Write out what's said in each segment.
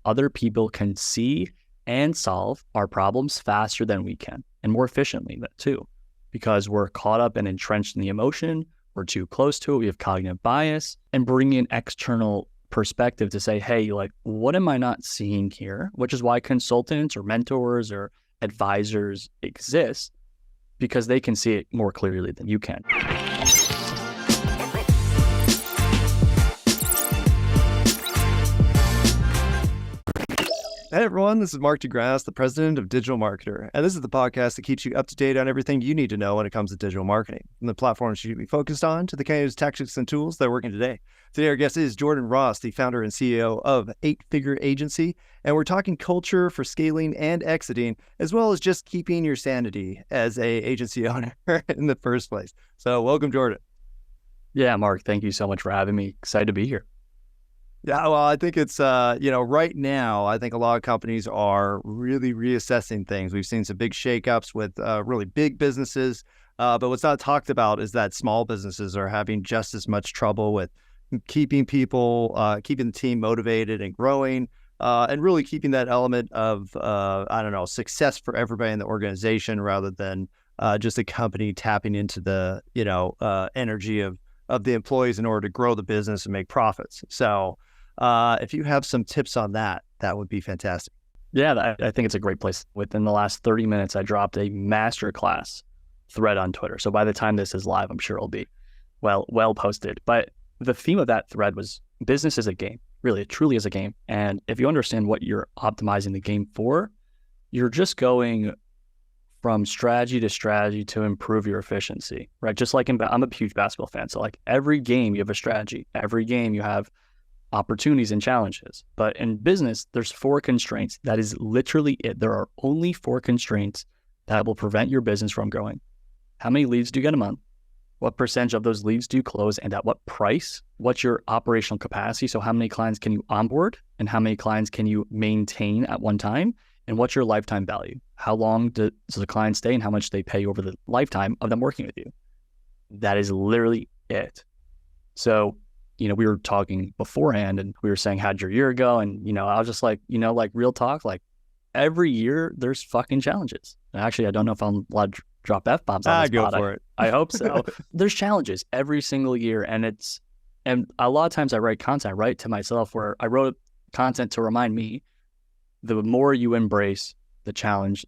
other people can see and solve our problems faster than we can and more efficiently too, because we're caught up and entrenched in the emotion. We're too close to it. We have cognitive bias, and bringing an external perspective to say, hey, like, what am I not seeing here? Which is why consultants or mentors or advisors exist, because they can see it more clearly than you can. Hey everyone, this is Mark DeGrasse, the president of Digital Marketer, and this is the podcast that keeps you up to date on everything you need to know when it comes to digital marketing, from the platforms you should be focused on to the kind of tactics and tools that are working today. Today our guest is Jordan Ross, the founder and CEO of 8-Figure Agency, and we're talking culture for scaling and exiting, as well as just keeping your sanity as a agency owner in the first place. So welcome, Jordan. Yeah, Mark, thank you so much for having me. Excited to be here. Yeah, well, I think it's, right now, I think a lot of companies are really reassessing things. We've seen some big shakeups with really big businesses, but what's not talked about is that small businesses are having just as much trouble with keeping people, keeping the team motivated and growing, and really keeping that element of, success for everybody in the organization rather than just a company tapping into the, energy of the employees in order to grow the business and make profits. So if you have some tips on that, that would be fantastic. Yeah, I think it's a great place. Within the last 30 minutes, I dropped a masterclass thread on Twitter. So by the time this is live, I'm sure it'll be well posted. But the theme of that thread was business is a game. Really, it truly is a game. And if you understand what you're optimizing the game for, you're just going from strategy to strategy to improve your efficiency, right? Just like I'm a huge basketball fan. So like every game you have a strategy, every game you have opportunities and challenges. But in business, there's 4 constraints. That is literally it. There are only 4 constraints that will prevent your business from growing. How many leads do you get a month? What percentage of those leads do you close and at what price? What's your operational capacity? So how many clients can you onboard and how many clients can you maintain at one time? And what's your lifetime value? How long does the client stay and how much they pay over the lifetime of them working with you? That is literally it. So, we were talking beforehand and we were saying, how'd your year go? And, I was just like, like real talk, like every year there's fucking challenges. And actually, I don't know if I'm allowed to drop F-bombs on this Go pod. for it. I hope so. There's challenges every single year. And a lot of times I write content, right, to myself where I wrote content to remind me, the more you embrace the challenge,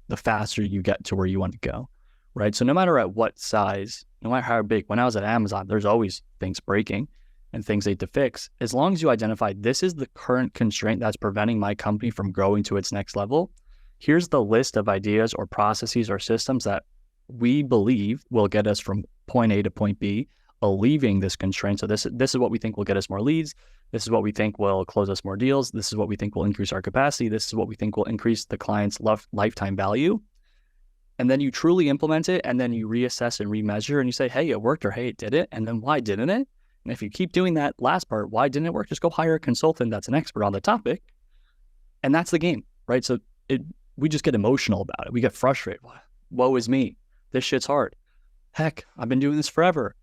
the faster you get to where you want to go, right? So no matter at what size, no matter how big, when I was at Amazon, there's always things breaking and things they need to fix. As long as you identify this is the current constraint that's preventing my company from growing to its next level, here's the list of ideas or processes or systems that we believe will get us from point A to point B, alleviating this constraint. So this is what we think will get us more leads. This is what we think will close us more deals. This is what we think will increase our capacity. This is what we think will increase the client's lifetime value. And then you truly implement it, and then you reassess and remeasure, and you say, hey, it worked, or hey, it did it. And then why didn't it? And if you keep doing that last part, why didn't it work? Just go hire a consultant that's an expert on the topic. And that's the game, right? So we just get emotional about it. We get frustrated. Woe is me. This shit's hard. Heck, I've been doing this forever.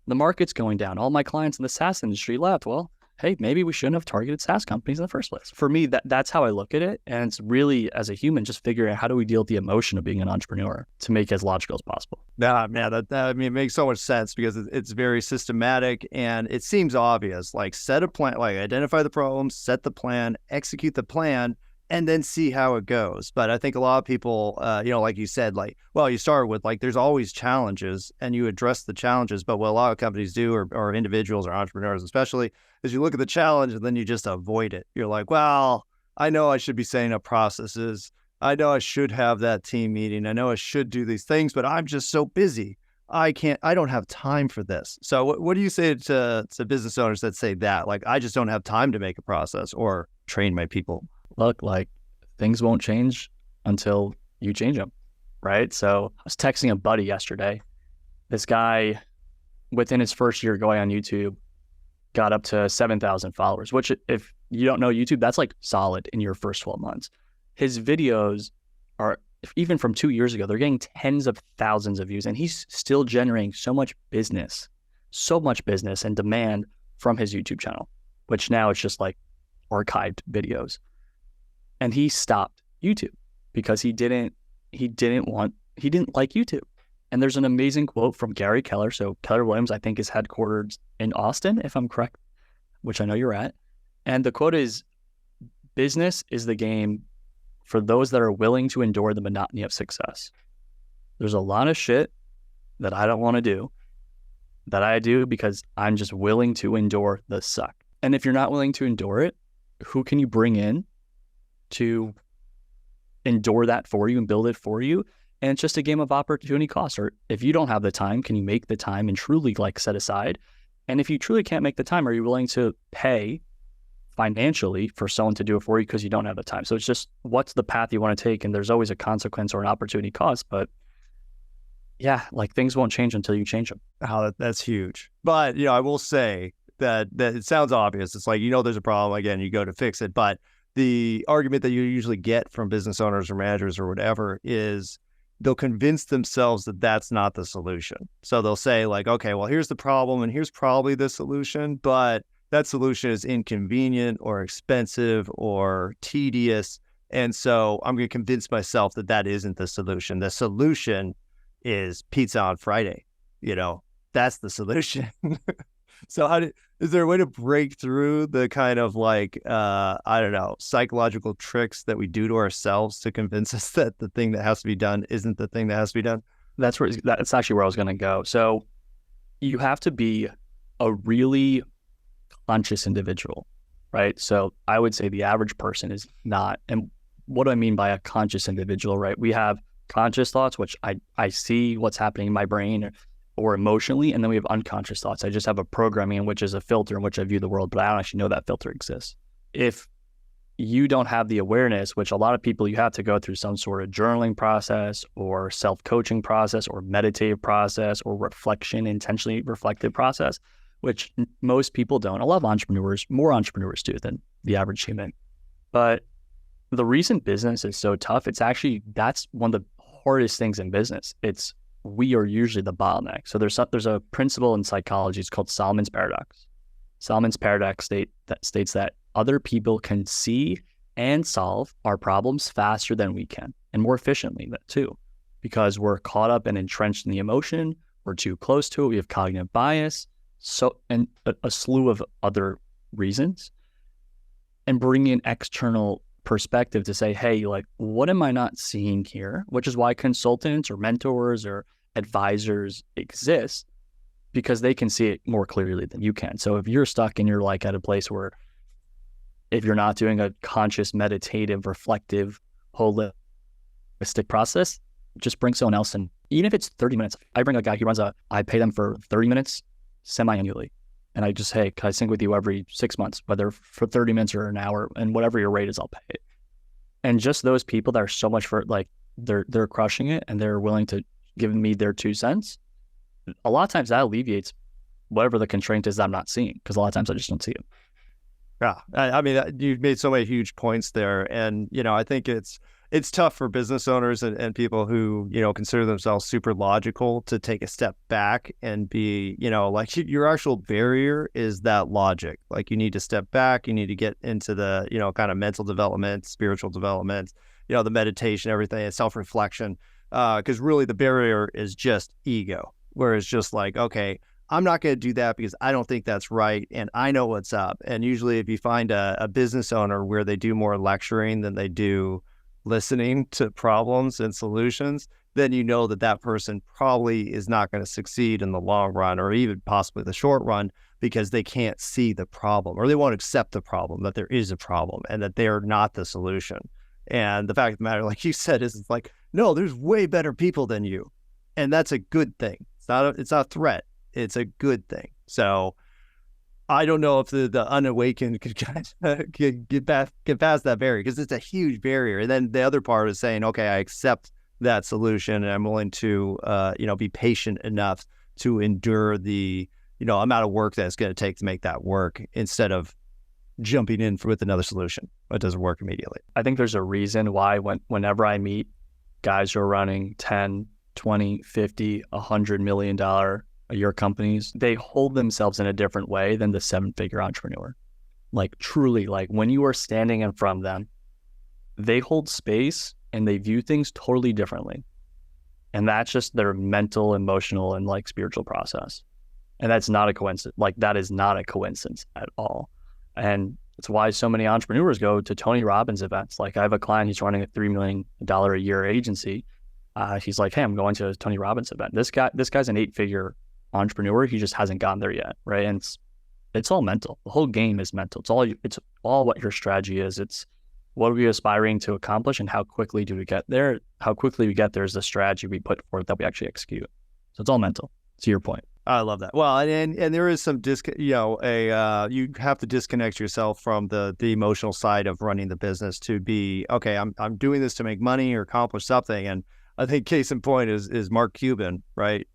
The market's going down. All my clients in the SaaS industry left. Well, hey, maybe we shouldn't have targeted SaaS companies in the first place. For me, that's how I look at it. And it's really, as a human, just figuring out how do we deal with the emotion of being an entrepreneur to make it as logical as possible. Yeah, man, it makes so much sense because it's very systematic and it seems obvious. Like set a plan, like identify the problems, set the plan, execute the plan, and then see how it goes. But I think a lot of people, like you said, you start with there's always challenges and you address the challenges. But what a lot of companies do, or individuals or entrepreneurs especially, is you look at the challenge and then you just avoid it. You're like, well, I know I should be setting up processes. I know I should have that team meeting. I know I should do these things, but I'm just so busy. I don't have time for this. So what do you say to business owners that say that? I just don't have time to make a process or train my people. Look, things won't change until you change them, right? So I was texting a buddy yesterday. This guy, within his first year going on YouTube, got up to 7,000 followers, which if you don't know YouTube, that's solid in your first 12 months. His videos are, even from 2 years ago, they're getting tens of thousands of views, and he's still generating so much business and demand from his YouTube channel, which now it's just archived videos. And he stopped YouTube because he didn't like YouTube. And there's an amazing quote from Gary Keller. So Keller Williams, I think, is headquartered in Austin, if I'm correct, which I know you're at. And the quote is, business is the game for those that are willing to endure the monotony of success. There's a lot of shit that I don't want to do that I do because I'm just willing to endure the suck. And if you're not willing to endure it, who can you bring in to endure that for you and build it for you? And it's just a game of opportunity cost. Or if you don't have the time, can you make the time and truly like set aside? And if you truly can't make the time, are you willing to pay financially for someone to do it for you because you don't have the time? So it's just, what's the path you want to take? And there's always a consequence or an opportunity cost. But yeah, like things won't change until you change them. Oh, that's huge. But, you know, I will say that it sounds obvious. It's like, you know, there's a problem. Again, you go to fix it. But the argument that you usually get from business owners or managers or whatever is they'll convince themselves that that's not the solution. So they'll say like, okay, well, here's the problem and here's probably the solution, but that solution is inconvenient or expensive or tedious. And so I'm going to convince myself that that isn't the solution. The solution is pizza on Friday. You know, that's the solution. So is there a way to break through the kind of like, I don't know, psychological tricks that we do to ourselves to convince us that the thing that has to be done isn't the thing that has to be done? That's actually where I was going to go. So you have to be a really conscious individual, right? So I would say the average person is not. And what do I mean by a conscious individual, right? We have conscious thoughts, which I see what's happening in my brain or emotionally, and then we have unconscious thoughts. I just have a programming, which is a filter in which I view the world, but I don't actually know that filter exists. If you don't have the awareness, which a lot of people, you have to go through some sort of journaling process or self-coaching process or meditative process or reflection, intentionally reflective process, which most people don't. A lot of entrepreneurs, more entrepreneurs do than the average human. But the reason business is so tough, that's one of the hardest things in business. We are usually the bottleneck. So there's a principle in psychology. It's called Solomon's paradox. Solomon's paradox states that other people can see and solve our problems faster than we can, and more efficiently too, because we're caught up and entrenched in the emotion. We're too close to it. We have cognitive bias, and a slew of other reasons. And bringing an external perspective to say, hey, like, what am I not seeing here? Which is why consultants or mentors or advisors exist, because they can see it more clearly than you can. So if you're stuck and you're like at a place where if you're not doing a conscious, meditative, reflective, holistic process, just bring someone else in. Even if it's 30 minutes, I bring a guy, I pay them for 30 minutes semi-annually. And I just, hey, can I sync with you every 6 months, whether for 30 minutes or an hour, and whatever your rate is, I'll pay it. And just those people that are so much for, like, they're crushing it and they're willing to give me their 2 cents. A lot of times that alleviates whatever the constraint is that I'm not seeing, because a lot of times I just don't see it. Yeah. I mean, you've made so many huge points there. And, you know, I think it's tough for business owners and people who, you know, consider themselves super logical to take a step back and be, you know, like your actual barrier is that logic. Like you need to step back, you need to get into the, you know, kind of mental development, spiritual development, you know, the meditation, everything, and self-reflection. Because really the barrier is just ego, where it's just like, okay, I'm not going to do that because I don't think that's right. And I know what's up. And usually if you find a business owner where they do more lecturing than they do listening to problems and solutions, then you know that person probably is not going to succeed in the long run or even possibly the short run, because they can't see the problem, or they won't accept the problem, that there is a problem and that they are not the solution. And the fact of the matter, like you said, is it's like, no, there's way better people than you. And that's a good thing. It's not a threat. It's a good thing. So I don't know if the unawakened could get past that barrier, because it's a huge barrier. And then the other part is saying, okay, I accept that solution and I'm willing to, you know, be patient enough to endure the, you know, amount of work that it's going to take to make that work, instead of jumping in with another solution that doesn't work immediately. I think there's a reason why whenever I meet guys who are running 10, 20, 50, $100 million a year companies, they hold themselves in a different way than the 7-figure entrepreneur. Like truly, like when you are standing in front of them, they hold space and they view things totally differently. And that's just their mental, emotional, and like spiritual process. And that's not a coincidence. Like that is not a coincidence at all. And it's why so many entrepreneurs go to Tony Robbins events. Like I have a client, he's running a $3 million a year agency. He's like, hey, I'm going to a Tony Robbins event. This guy's an 8-figure entrepreneur. He just hasn't gotten there yet, right? And it's all mental. The whole game is mental. It's all what your strategy is. It's what are we aspiring to accomplish and how quickly do we get there? How quickly we get there is the strategy we put forth that we actually execute. So it's all mental, to your point. I love that. Well, and there is some you have to disconnect yourself from the emotional side of running the business to be, okay, I'm doing this to make money or accomplish something. And I think case in point is Mark Cuban, right?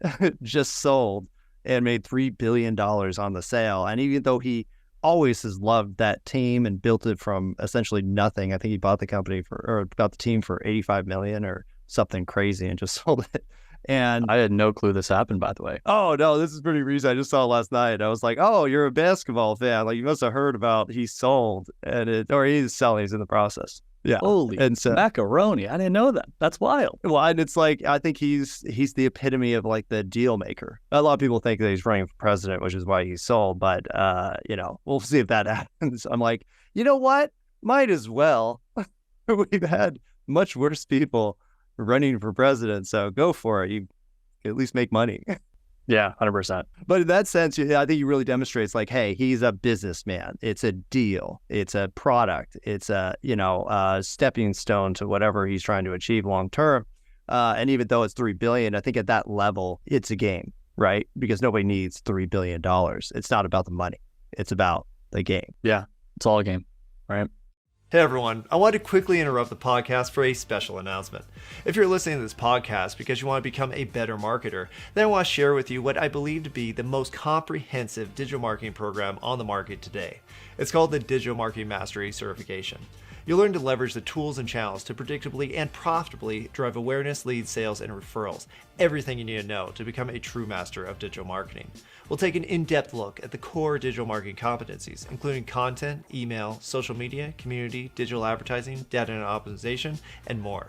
Just sold and made $3 billion on the sale. And even though he always has loved that team and built it from essentially nothing, I think he bought the team for 85 million or something crazy and just sold it. And I had no clue this happened, by the way. Oh, no, this is pretty recent. I just saw it last night. I was like, oh, you're a basketball fan. Like you must have heard about he sold or he's selling, he's in the process. Yeah. Holy macaroni. I didn't know that. That's wild. Well, and it's like, I think he's the epitome of like the deal maker. A lot of people think that he's running for president, which is why he sold. But, we'll see if that happens. I'm like, you know what? Might as well. We've had much worse people running for president. So go for it. You at least make money. Yeah, 100%. But in that sense, I think he really demonstrates like, hey, he's a businessman. It's a deal. It's a product. It's a, stepping stone to whatever he's trying to achieve long term. And even though it's $3 billion, I think at that level, it's a game, right? Because nobody needs $3 billion. It's not about the money. It's about the game. Yeah, it's all a game, right? Hey everyone, I want to quickly interrupt the podcast for a special announcement. If you're listening to this podcast because you want to become a better marketer, then I want to share with you what I believe to be the most comprehensive digital marketing program on the market today. It's called the Digital Marketing Mastery Certification. You'll learn to leverage the tools and channels to predictably and profitably drive awareness, leads, sales, and referrals. Everything you need to know to become a true master of digital marketing. We'll take an in-depth look at the core digital marketing competencies, including content, email, social media, community, digital advertising, data and optimization, and more.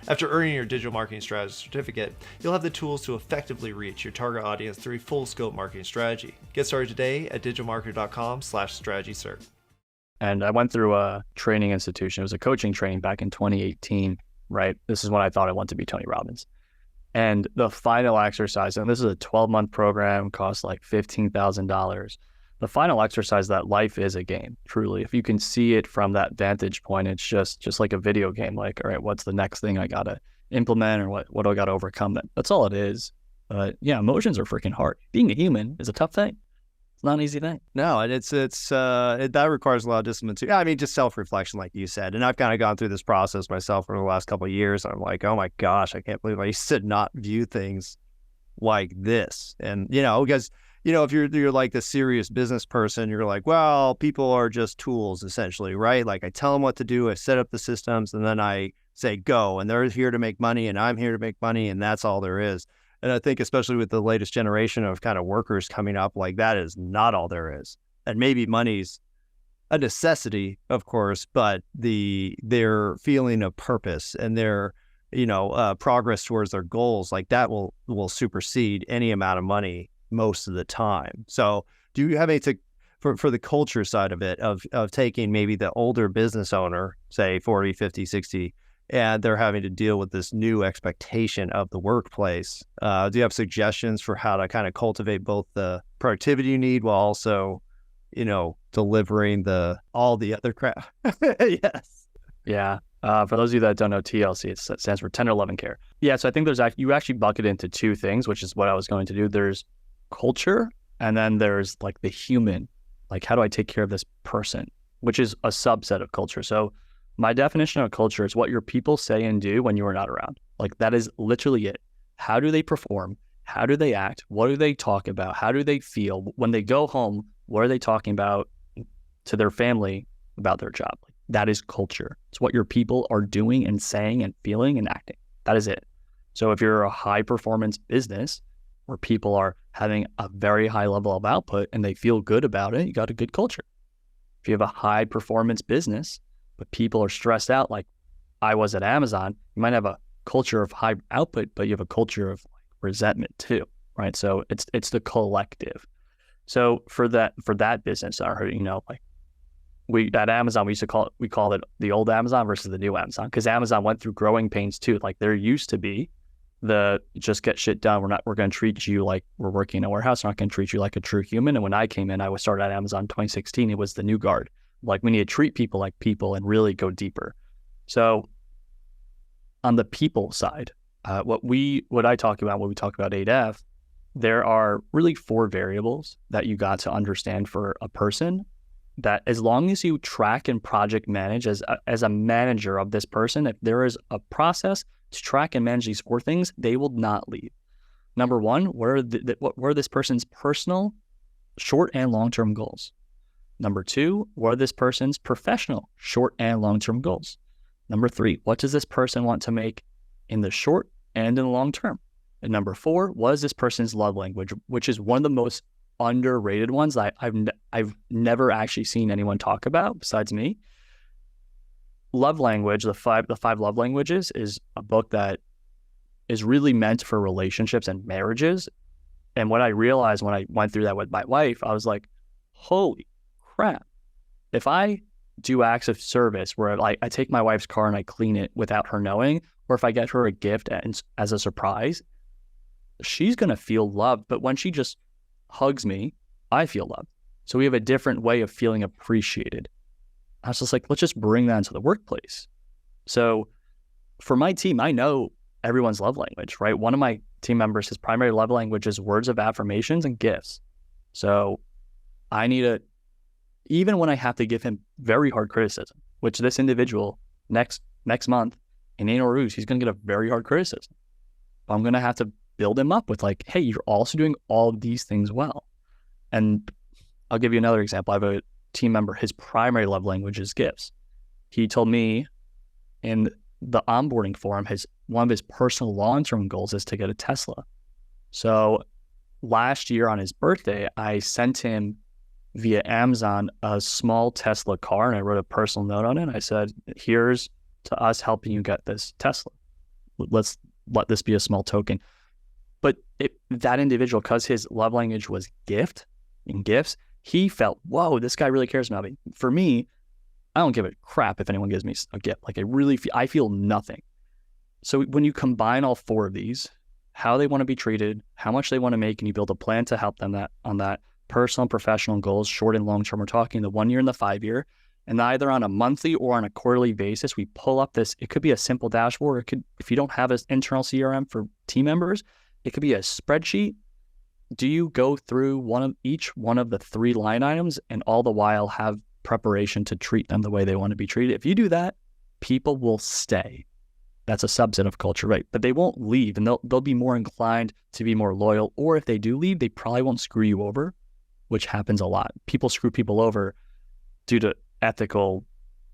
After earning your digital marketing strategy certificate, you'll have the tools to effectively reach your target audience through a full scope marketing strategy. Get started today at digitalmarketer.com/strategy-cert. And I went through a training institution. It was a coaching training back in 2018, right? This is when I thought I wanted to be Tony Robbins. And the final exercise, and this is a 12-month program, costs like $15,000. The final exercise, that life is a game, truly. If you can see it from that vantage point, it's just like a video game. Like, all right, what's the next thing I got to implement, or what do I got to overcome? That's all it is. But yeah, emotions are freaking hard. Being a human is a tough thing. It's not an easy thing. No, and that requires a lot of discipline too. I mean, just self-reflection, like you said. And I've kind of gone through this process myself for the last couple of years. I'm like, oh my gosh, I can't believe I used to not view things like this. And because if you're like the serious business person, you're like, well, people are just tools essentially, right? Like I tell them what to do, I set up the systems, and then I say go, and they're here to make money, and I'm here to make money, and that's all there is. And I think especially with the latest generation of kind of workers coming up, like that is not all there is. And maybe money's a necessity, of course, but their feeling of purpose and their, progress towards their goals, like that will supersede any amount of money most of the time. So do you have any for the culture side of it, of taking maybe the older business owner, say 40, 50, 60, and they're having to deal with this new expectation of the workplace? Do you have suggestions for how to kind of cultivate both the productivity you need while also, delivering all the other crap? Yes. Yeah. For those of you that don't know TLC, it stands for 10 or 11 care. Yeah. So I think you actually bucket into two things, which is what I was going to do. There's culture, and then there's like the human, like how do I take care of this person, which is a subset of culture. So my definition of culture is what your people say and do when you are not around. Like that is literally it. How do they perform? How do they act? What do they talk about? How do they feel? When they go home, what are they talking about to their family about their job? Like, that is culture. It's what your people are doing and saying and feeling and acting. That is it. So if you're a high performance business where people are having a very high level of output and they feel good about it, you got a good culture. If you have a high performance business, but people are stressed out, like I was at Amazon, you might have a culture of high output, but you have a culture of resentment too, right? So it's the collective. So for that business, like we at Amazon, we call it the old Amazon versus the new Amazon, because Amazon went through growing pains too. Like there used to be the just get shit done. We're going to treat you like we're working in a warehouse. We're not going to treat you like a true human. And when I came in, I was started at Amazon in 2016. It was the new guard. Like we need to treat people like people and really go deeper. So on the people side, what I talk about when we talk about 8F, there are really 4 variables that you got to understand for a person, that as long as you track and project manage as a manager of this person, if there is a process to track and manage these 4 things, they will not leave. Number 1, what are this person's personal, short and long-term goals? Number 2, what are this person's professional, short and long-term goals? Number 3, what does this person want to make in the short and in the long term? And number 4, what is this person's love language, which is one of the most underrated ones I've never actually seen anyone talk about besides me. Love language, the five love languages, is a book that is really meant for relationships and marriages. And what I realized when I went through that with my wife, I was like, holy crap. If I do acts of service where I take my wife's car and I clean it without her knowing, or if I get her a gift as a surprise, she's going to feel loved. But when she just hugs me, I feel loved. So we have a different way of feeling appreciated. I was just like, let's just bring that into the workplace. So for my team, I know everyone's love language, right? One of my team members, his primary love language is words of affirmations and gifts. So I need to, even when I have to give him very hard criticism, which this individual next month in Anal Ruse, he's going to get a very hard criticism. But I'm going to have to build him up with like, hey, you're also doing all of these things well. And I'll give you another example. I have a team member, his primary love language is gifts. He told me in the onboarding forum, one of his personal long-term goals is to get a Tesla. So last year on his birthday, I sent him via Amazon a small Tesla car, and I wrote a personal note on it. I said, here's to us helping you get this Tesla. Let's let this be a small token. But that individual, because his love language was gift and gifts, he felt, whoa, this guy really cares about me. For me, I don't give a crap if anyone gives me a gift. Like I feel nothing. So when you combine all 4 of these, how they want to be treated, how much they want to make, and you build a plan to help them on that personal and professional goals, short and long term, we're talking the 1 year and the 5 year, and either on a monthly or on a quarterly basis, we pull up this, it could be a simple dashboard. It could, if you don't have an internal CRM for team members, it could be a spreadsheet. Do you go through each one of the 3 line items and all the while have preparation to treat them the way they want to be treated? If you do that, people will stay. That's a subset of culture, right? But they won't leave, and they'll be more inclined to be more loyal. Or if they do leave, they probably won't screw you over, which happens a lot. People screw people over due to ethical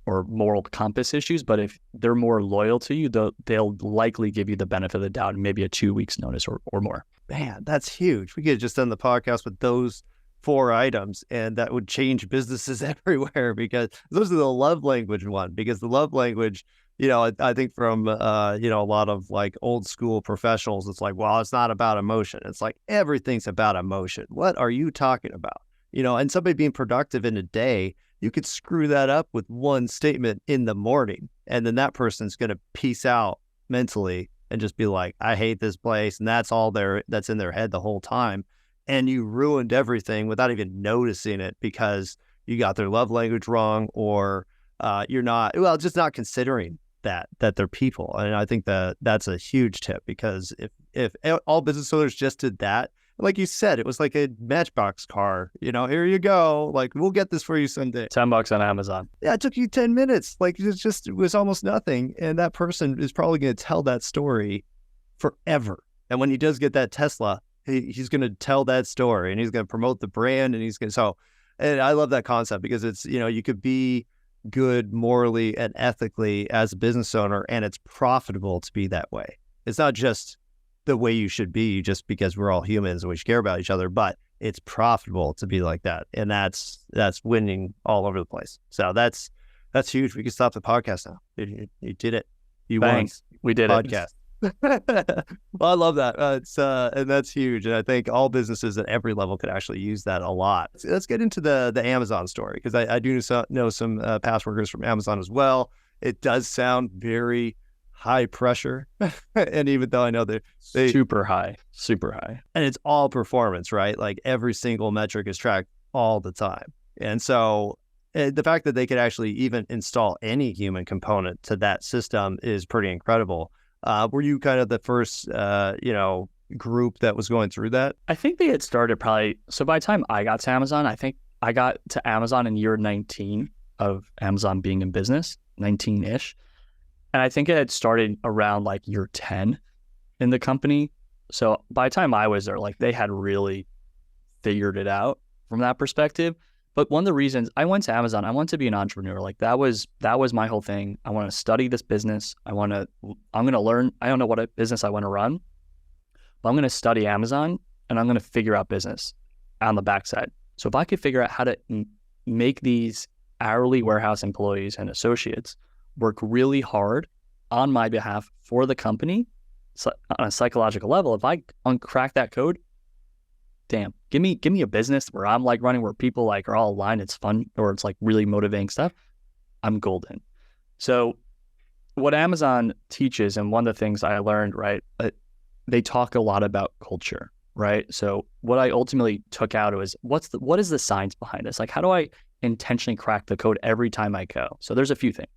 or moral compass issues, but if they're more loyal to you, they'll likely give you the benefit of the doubt and maybe a 2 weeks notice or more. Man, that's huge. We could have just done the podcast with those 4 items, and that would change businesses everywhere, because those are the love language one. Because the love language, I think from, a lot of like old school professionals, it's like, well, it's not about emotion. It's like, everything's about emotion. What are you talking about? And somebody being productive in a day, you could screw that up with one statement in the morning, and then that person's going to peace out mentally and just be like, I hate this place. And that's in their head the whole time. And you ruined everything without even noticing it, because you got their love language wrong, or you're just not considering that they're people. And I think that's a huge tip, because if all business owners just did that, like you said, it was like a Matchbox car, here you go. Like, we'll get this for you someday. $10 on Amazon. Yeah, it took you 10 minutes. Like, it was almost nothing. And that person is probably going to tell that story forever. And when he does get that Tesla, he's going to tell that story, and he's going to promote the brand, and and I love that concept, because it's, you could be good morally and ethically as a business owner, and it's profitable to be that way. It's not just the way you should be just because we're all humans and we should care about each other, but it's profitable to be like that. And that's winning all over the place. So that's huge. We can stop the podcast now. You did it. You Thanks. won. We did Podcast. Well, I love that. And that's huge. And I think all businesses at every level could actually use that a lot. So let's get into the Amazon story, because I do know some past workers from Amazon as well. It does sound very high pressure. And even though I know they super high, and it's all performance, right? Like every single metric is tracked all the time. And so the fact that they could actually even install any human component to that system is pretty incredible. Were you kind of the first, group that was going through that? I think they had started probably, so by the time I got to Amazon, I think I got to Amazon in year 19 of Amazon being in business, 19-ish. And I think it had started around like year 10 in the company. So by the time I was there, like they had really figured it out from that perspective. But one of the reasons I went to Amazon, I wanted to be an entrepreneur. Like that was my whole thing. I want to study this business. I'm going to learn. I don't know what business I want to run, but I'm going to study Amazon and I'm going to figure out business on the backside. So if I could figure out how to make these hourly warehouse employees and associates work really hard on my behalf for the company, so on a psychological level, if I uncrack that code, damn, give me a business where I'm like running, where people like are all aligned, it's fun, or it's like really motivating stuff, I'm golden. So what Amazon teaches, and one of the things I learned, right, they talk a lot about culture, right? So what I ultimately took out was what is the science behind this? Like, how do I intentionally crack the code every time I go? So there's a few things.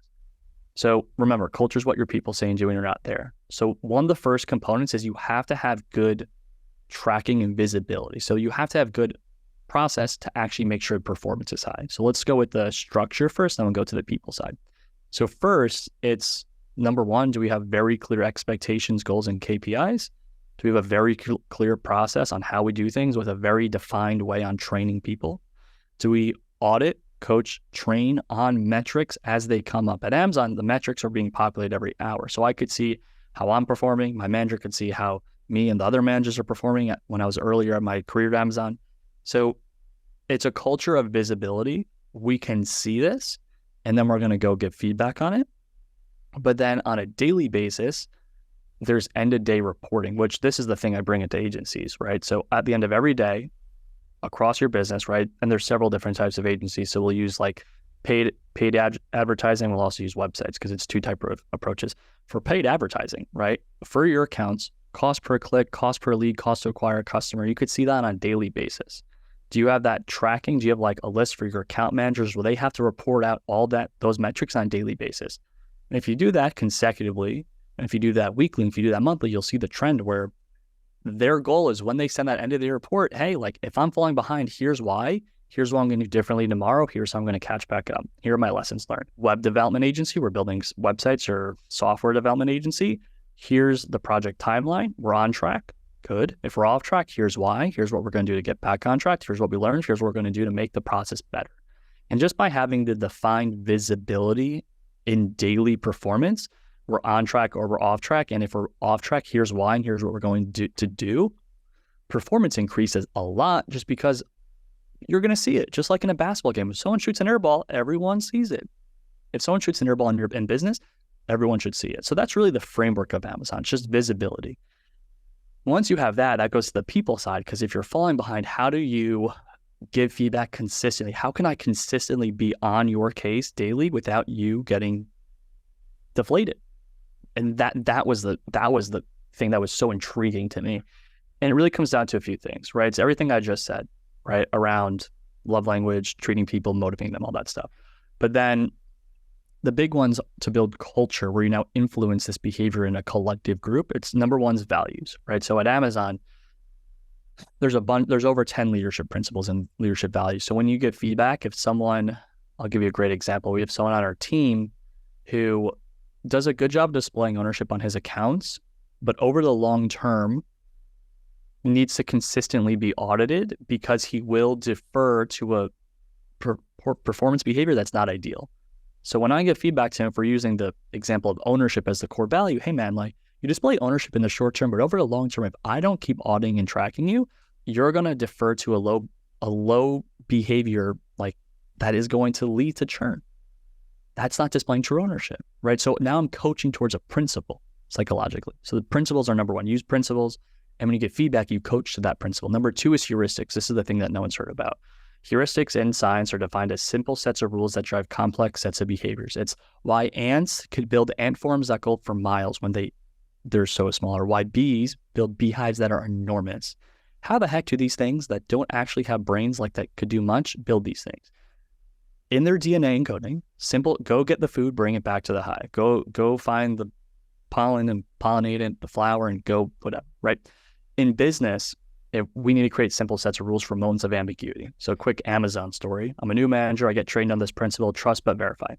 So remember, culture is what your people say and do when you're not there. So one of the first components is you have to have good tracking and visibility. So you have to have good process to actually make sure performance is high. So let's go with the structure first, then we'll go to the people side. So first, it's number one, do we have very clear expectations, goals, and KPIs? Do we have a very clear process on how we do things with a very defined way on training people? Do we audit, coach, train on metrics as they come up? At Amazon, the metrics are being populated every hour. So I could see how I'm performing. My manager could see how me and the other managers are performing when I was earlier in my career at Amazon. So it's a culture of visibility. We can see this, and then we're going to go give feedback on it. But then on a daily basis, there's end-of-day reporting, which this is the thing I bring into agencies, right? So at the end of every day, across your business, right? And there's several different types of agencies. So we'll use like paid advertising. We'll also use websites because it's two types of approaches. For paid advertising, right? For your accounts, cost per click, cost per lead, cost to acquire a customer, you could see that on a daily basis. Do you have that tracking? Do you have like a list for your account managers where they have to report out all those metrics on a daily basis? And if you do that consecutively, and if you do that weekly, and if you do that monthly, you'll see the trend where their goal is when they send that end of the report, hey, like if I'm falling behind, here's why I'm going to do differently tomorrow. Here's how I'm going to catch back up. Here are my lessons learned. Web development agency, we're building websites, or software development agency. Here's the project timeline. We're on track. Good. If we're off track, here's why. Here's what we're going to do to get back on track. Here's what we learned. Here's what we're going to do to make the process better. And just by having the defined visibility in daily performance, we're on track or we're off track. And if we're off track, here's why, and here's what we're going to do. Performance increases a lot just because you're going to see it. Just like in a basketball game, if someone shoots an air ball, everyone sees it. If someone shoots an air ball in business, everyone should see it. So that's really the framework of Amazon. It's just visibility. Once you have that, that goes to the people side, because if you're falling behind, how do you give feedback consistently? How can I consistently be on your case daily without you getting deflated? And that was the thing that was so intriguing to me. And it really comes down to a few things, right? It's everything I just said, right? Around love language, treating people, motivating them, all that stuff. But then the big ones to build culture where you now influence this behavior in a collective group, it's number one's values, right? So at Amazon, there's over 10 leadership principles and leadership values. So when you give feedback, I'll give you a great example. We have someone on our team who does a good job displaying ownership on his accounts, but over the long term needs to consistently be audited because he will defer to a performance behavior that's not ideal. So when I give feedback to him for using the example of ownership as the core value, hey man, like You display ownership in the short term, but over the long term, if I don't keep auditing and tracking you, you're going to defer to a low behavior like that is going to lead to churn. That's not displaying true ownership, right? So now I'm coaching towards a principle psychologically. So the principles are number one, use principles. And when you get feedback, you coach to that principle. Number two is heuristics. This is the thing that no one's heard about. Heuristics in science are defined as simple sets of rules that drive complex sets of behaviors. It's why ants could build ant farms that go for miles when they're so small, or why bees build beehives that are enormous. How the heck do these things that don't actually have brains like that could do much build these things? In their DNA encoding, simple, go get the food, bring it back to the hive. Go find the pollen and pollinate it, the flower, and go put up, right? In business, we need to create simple sets of rules for moments of ambiguity. So quick Amazon story. I'm a new manager. I get trained on this principle, trust but verify.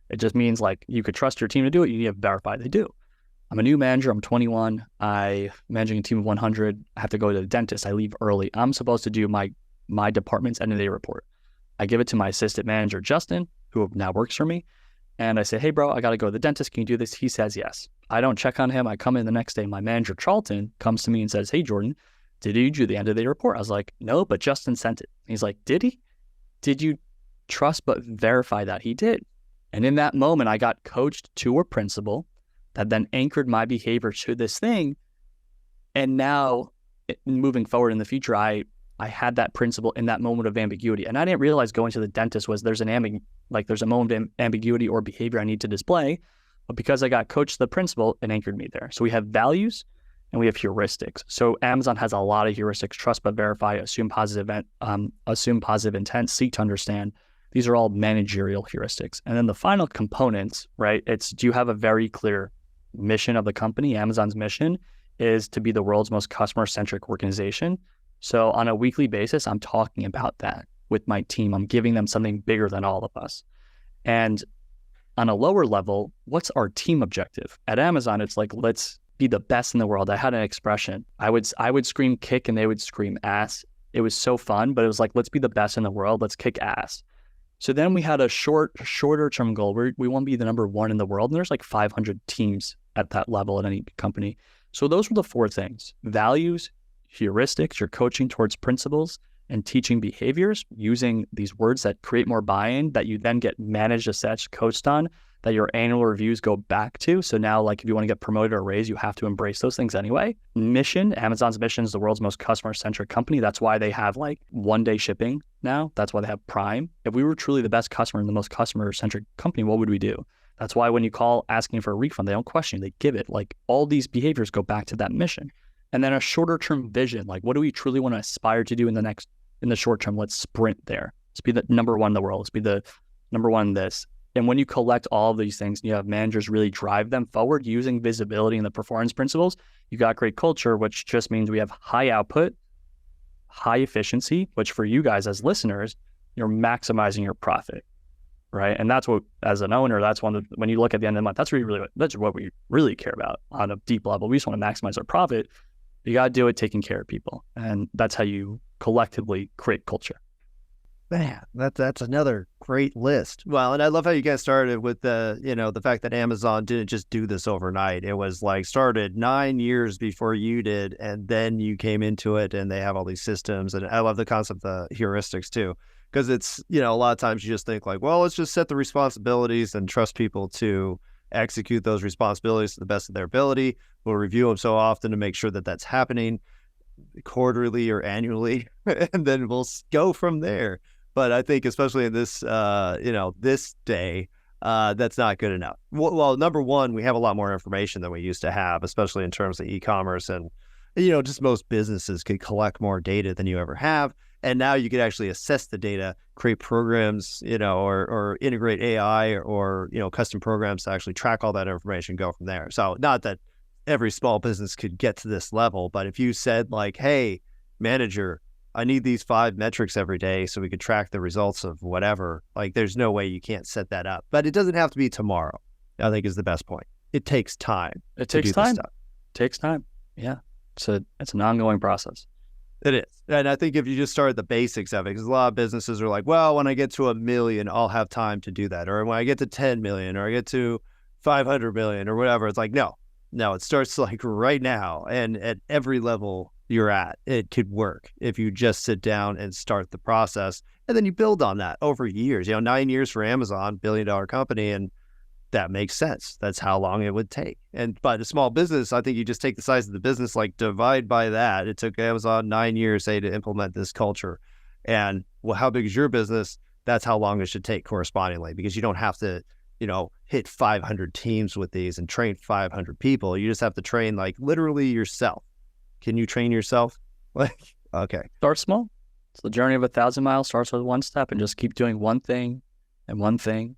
It just means like you could trust your team to do it. You need to verify they do. I'm a new manager. I'm 21. I'm managing a team of 100. I have to go to the dentist. I leave early. I'm supposed to do my department's end of day report. I give it to my assistant manager, Justin, who now works for me. And I say, hey, bro, I got to go to the dentist. Can you do this? He says yes. I don't check on him. I come in the next day. My manager, Charlton, comes to me and says, hey, Jordan, did you do the end of the report? I was like, no, but Justin sent it. He's like, did he? Did you trust but verify that he did? And in that moment, I got coached to a principle that then anchored my behavior to this thing. And now moving forward in the future, I had that principle in that moment of ambiguity. And I didn't realize going to the dentist was there's a moment of ambiguity or behavior I need to display. But because I got coached the principle, it anchored me there. So we have values and we have heuristics. So Amazon has a lot of heuristics: trust but verify, assume positive intent, seek to understand. These are all managerial heuristics. And then the final components, right? It's, do you have a very clear mission of the company? Amazon's mission is to be the world's most customer-centric organization. So on a weekly basis, I'm talking about that with my team. I'm giving them something bigger than all of us. And on a lower level, what's our team objective? At Amazon, it's like, let's be the best in the world. I had an expression. I would scream kick and they would scream ass. It was so fun, but it was like, let's be the best in the world. Let's kick ass. So then we had a shorter term goal where we want to be the number one in the world. And there's like 500 teams at that level at any company. So those were the four things: values, heuristics, you're coaching towards principles, and teaching behaviors using these words that create more buy-in that you then get managed, assessed, coached on, that your annual reviews go back to. So now, like, if you want to get promoted or raised, you have to embrace those things anyway. Mission, Amazon's mission is the world's most customer-centric company. That's why they have like one-day shipping now. That's why they have Prime. If we were truly the best customer and the most customer-centric company, what would we do? That's why when you call asking for a refund, they don't question you, they give it. Like, all these behaviors go back to that mission. And then a shorter term vision, like, what do we truly want to aspire to do in the short term? Let's sprint there. Let's be the number one in the world. Let's be the number one in this. And when you collect all of these things, and you have managers really drive them forward using visibility and the performance principles, you got great culture, which just means we have high output, high efficiency, which for you guys as listeners, you're maximizing your profit, right? And that's what, as an owner, that's when you look at the end of the month, that's what we really care about on a deep level. We just want to maximize our profit. You got to do it taking care of people. And that's how you collectively create culture. Man, that's another great list. Well, and I love how you guys started with the fact that Amazon didn't just do this overnight. It was like started 9 years before you did, and then you came into it, and they have all these systems. And I love the concept of the heuristics too, because it's, a lot of times you just think like, well, let's just set the responsibilities and trust people to execute those responsibilities to the best of their ability. We'll review them so often to make sure that that's happening quarterly or annually, and then we'll go from there. But I think especially in this, this day, that's not good enough. Well, number one, we have a lot more information than we used to have, especially in terms of e-commerce. And, just most businesses could collect more data than you ever have. And now you could actually assess the data, create programs, or integrate AI or custom programs to actually track all that information, go from there. So not that every small business could get to this level, but if you said like, hey, manager, I need these 5 metrics every day so we could track the results of whatever, like there's no way you can't set that up. But it doesn't have to be tomorrow, I think, is the best point. It takes time. It takes time. Takes time. Yeah. It's an ongoing process. It is. And I think if you just start at the basics of it, because a lot of businesses are like, well, when I get to 1 million, I'll have time to do that. Or when I get to 10 million, or I get to 500 million or whatever, it's like, no, No, it starts like right now, and at every level you're at, it could work if you just sit down and start the process, and then you build on that over years. 9 years for Amazon, billion-dollar company, and that makes sense. That's how long it would take. And by the small business, I think you just take the size of the business, like divide by that. It took Amazon 9 years, say, to implement this culture. And well, how big is your business? That's how long it should take correspondingly, because you don't have to, hit 500 teams with these and train 500 people. You just have to train like literally yourself. Can you train yourself? Like, okay. Start small. It's the journey of 1,000 miles. Starts with one step, and just keep doing one thing and one thing.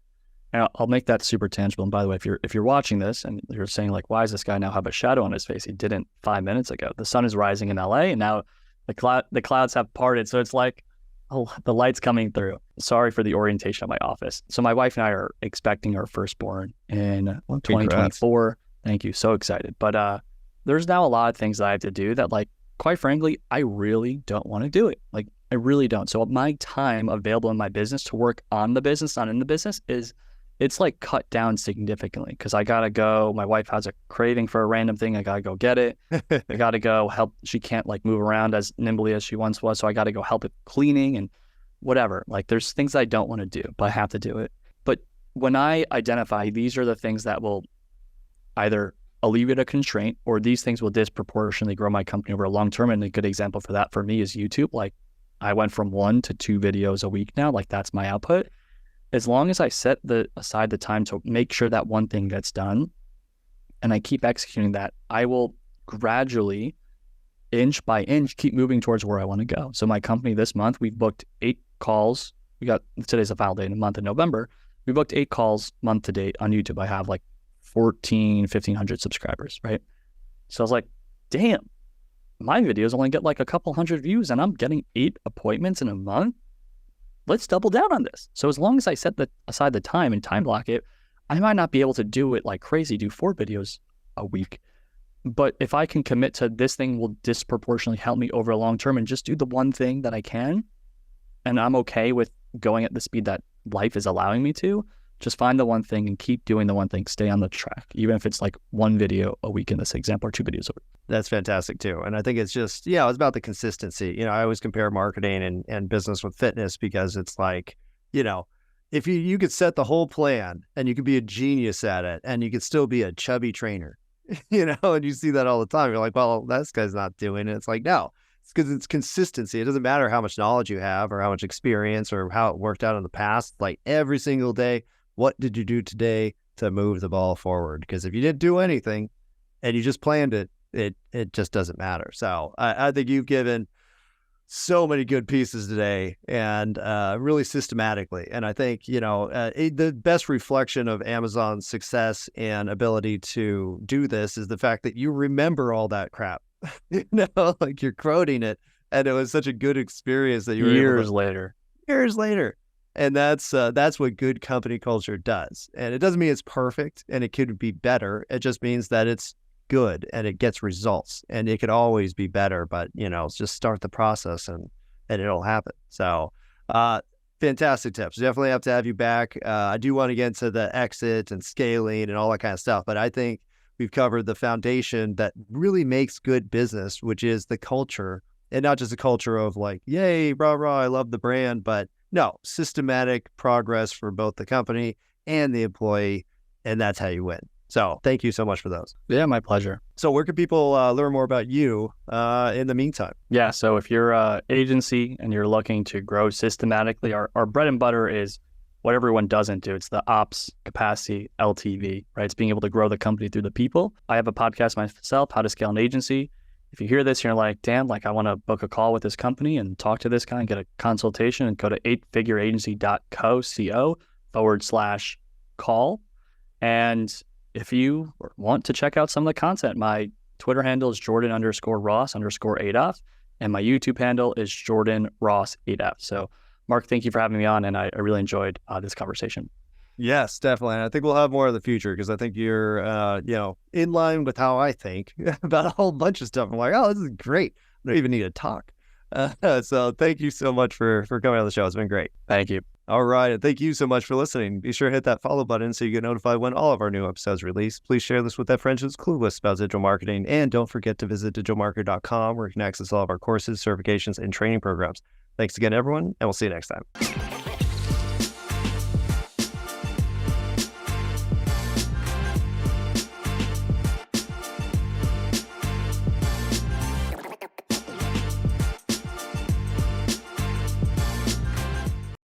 And I'll make that super tangible. And by the way, if you're watching this and you're saying like, why does this guy now have a shadow on his face? He didn't 5 minutes ago. The sun is rising in LA, and now the clouds have parted. So it's like, oh, the light's coming through. Sorry for the orientation of my office. So my wife and I are expecting our firstborn in 2024. Thank you. So excited. But there's now a lot of things that I have to do that, like, quite frankly, I really don't want to do it. Like, I really don't. So my time available in my business to work on the business, not in the business, it's like cut down significantly, because I got to go. My wife has a craving for a random thing. I got to go get it. I got to go help. She can't like move around as nimbly as she once was. So I got to go help with cleaning and whatever. Like, there's things I don't want to do, but I have to do it. But when I identify these are the things that will either alleviate a constraint, or these things will disproportionately grow my company over a long term. And a good example for that for me is YouTube. Like, I went from 1 to 2 videos a week now. Like, that's my output. As long as I set aside the time to make sure that one thing gets done, and I keep executing that, I will gradually, inch by inch, keep moving towards where I want to go. So my company this month, we've booked 8 calls. Today's a file date in the month of November. We booked 8 calls month to date on YouTube. I have like 1,500 subscribers, right? So I was like, damn, my videos only get like a couple hundred views, and I'm getting 8 appointments in a month. Let's double down on this. So as long as I set aside the time and time block it, I might not be able to do it like crazy, do 4 videos a week. But if I can commit to this thing will disproportionately help me over a long term, and just do the one thing that I can, and I'm okay with going at the speed that life is allowing me to, just find the one thing and keep doing the one thing, stay on the track, even if it's like 1 video a week in this example, or 2 videos a week. That's fantastic too. And I think it's just, it's about the consistency. I always compare marketing and business with fitness, because it's like, if you could set the whole plan and you could be a genius at it, and you could still be a chubby trainer, and you see that all the time. You're like, well, this guy's not doing it. It's like, no, it's because it's consistency. It doesn't matter how much knowledge you have or how much experience or how it worked out in the past. Like, every single day, what did you do today to move the ball forward? Because if you didn't do anything and you just planned it, it just doesn't matter. So I think you've given so many good pieces today, and really systematically. And I think, the best reflection of Amazon's success and ability to do this is the fact that you remember all that crap, like you're quoting it. And it was such a good experience that you were Years later. And that's what good company culture does. And it doesn't mean it's perfect and it could be better. It just means that it's good and it gets results, and it could always be better, but just start the process and it'll happen. So fantastic tips. Definitely have to have you back. I do want to get into the exit and scaling and all that kind of stuff, but I think we've covered the foundation that really makes good business, which is the culture, and not just a culture of like, yay, rah, rah, I love the brand, but no, systematic progress for both the company and the employee. And that's how you win. So thank you so much for those. Yeah, my pleasure. So where can people learn more about you in the meantime? Yeah, so if you're an agency and you're looking to grow systematically, our bread and butter is what everyone doesn't do. It's the ops capacity LTV, right? It's being able to grow the company through the people. I have a podcast myself, How to Scale an Agency. If you hear this, you're like, damn, like I want to book a call with this company and talk to this guy and get a consultation, and go to 8figureagency.co/call. And if you want to check out some of the content, my Twitter handle is Jordan_Ross_8F, and my YouTube handle is Jordan Ross 8F. So Mark, thank you for having me on, and I really enjoyed this conversation. Yes, definitely. And I think we'll have more in the future, because I think you're, in line with how I think about a whole bunch of stuff. I'm like, oh, this is great. I don't even need to talk. So thank you so much for coming on the show. It's been great. Thank you. All right. And thank you so much for listening. Be sure to hit that follow button so you get notified when all of our new episodes release. Please share this with that friend who's clueless about digital marketing. And don't forget to visit digitalmarketer.com where you can access all of our courses, certifications, and training programs. Thanks again, everyone, and we'll see you next time.